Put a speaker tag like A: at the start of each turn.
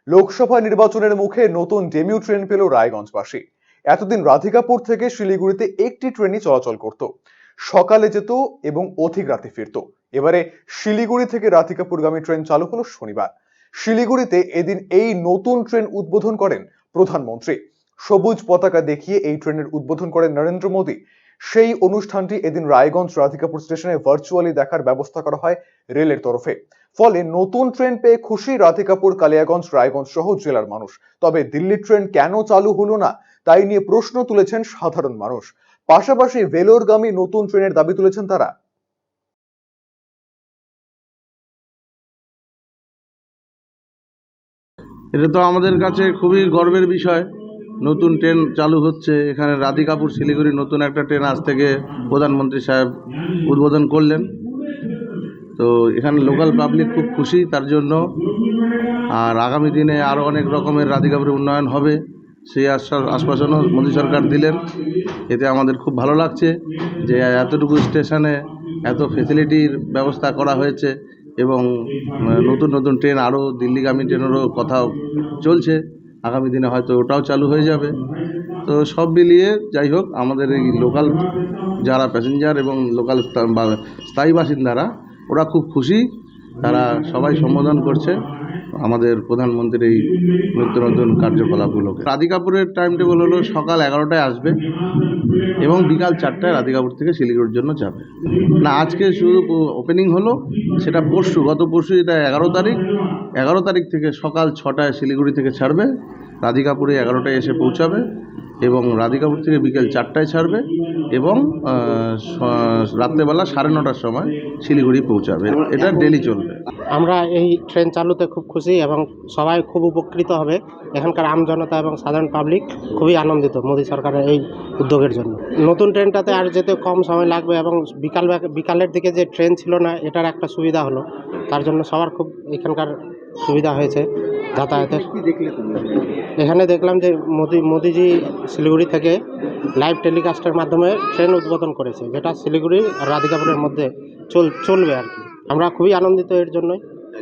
A: লোকসভা নির্বাচনের মুখে নতুন ডেমিউ ট্রেন পেল রায়গঞ্জবাসী। এতদিন রাধিকাপুর থেকে শিলিগুড়িতে একটি ট্রেনই চলাচল করত, সকালে যেত এবং অধিক রাতে ফিরত। এবারে শিলিগুড়ি থেকে রাধিকাপুরগামী ট্রেন চালু হলো শনিবার। শিলিগুড়িতে এদিন এই নতুন ট্রেন উদ্বোধন করেন প্রধানমন্ত্রী। সবুজ পতাকা দেখিয়ে এই ট্রেনের উদ্বোধন করেন নরেন্দ্র মোদী। সেই অনুষ্ঠানটি এদিন রায়গঞ্জ রাধিকাপুর স্টেশনে ভার্চুয়ালি দেখার ব্যবস্থা করা হয় রেলের তরফে। ফলে নতুন ট্রেন পেয়ে খুশি রাধিকাপুর, কালিয়াগঞ্জ, রায়গঞ্জ সহ জেলার মানুষ। তবে দিল্লি ট্রেন কেন চালু হলো না তাই নিয়ে প্রশ্ন তুলেছেন সাধারণ মানুষ। পাশাপাশি ভেলোরগামী নতুন ট্রেনের দাবি তুলেছেন তারা।
B: এটা তো আমাদের কাছে খুবই গর্বের বিষয়। নতুন ট্রেন চালু হচ্ছে এখানে রাধিকাপুর শিলিগুড়ি নতুন একটা ট্রেন আজ থেকে প্রধানমন্ত্রী সাহেব উদ্বোধন করলেন। তো এখানে লোকাল পাবলিক খুব খুশি তার জন্য। আর আগামী দিনে আরও অনেক রকমের রাধিকাপুরের উন্নয়ন হবে সেই আশ্বাসনও মোদী সরকার দিলেন। এতে আমাদের খুব ভালো লাগছে যে এতটুকু স্টেশনে এত ফেসিলিটির ব্যবস্থা করা হয়েছে এবং নতুন নতুন ট্রেন আরও দিল্লিগামী ট্রেনেরও কথা চলছে। আগামী দিনে হয়তো ওটাও চালু হয়ে যাবে। তো সব মিলিয়ে যাই হোক, আমাদের এই লোকাল যারা প্যাসেঞ্জার এবং লোকাল স্থায়ী বাসিন্দারা ওরা খুব খুশি। তারা সবাই সম্বোধন করছে আমাদের প্রধানমন্ত্রীর এই নিত্য নতুন কার্যকলাপগুলোকে। রাধিকাপুরের টাইম টেবিল হলো সকাল 11টায় আসবে এবং বিকাল 4টায় রাধিকাপুর থেকে শিলিগুড়ির জন্য যাবে। না, আজকে শুধু ওপেনিং হলো, সেটা গত পরশু, এটা 11 তারিখ থেকে সকাল 6টায় শিলিগুড়ি থেকে ছাড়বে, রাধিকাপুরে 11টায় এসে পৌঁছাবে এবং রাধিকাপুর থেকে বিকেল 4টায় ছাড়বে এবং রাত্রেবেলা 9:30টার সময় শিলিগুড়ি পৌঁছাবে। এটা ডেলি চলবে।
C: আমরা এই ট্রেন চালুতে খুব খুশি এবং সবাই খুব উপকৃত হবে। এখানকার আমজনতা এবং সাধারণ পাবলিক খুবই আনন্দিত মোদী সরকারের এই উদ্যোগের জন্য। নতুন ট্রেনটাতে আর যেতে কম সময় লাগবে এবং বিকালের দিকে যে ট্রেন ছিল না, এটার একটা সুবিধা হলো। তার জন্য সবার খুব এখানকার সুবিধা হয়েছে যাতায়াতের। এখানে দেখলাম যে মোদিজি শিলিগুড়ি থেকে লাইভ টেলিকাস্টের মাধ্যমে ট্রেন উদ্বোধন করেছে, যেটা শিলিগুড়ি আর রাধিকাপুরের মধ্যে চলবে আর কি। আমরা খুবই আনন্দিত এর জন্যই।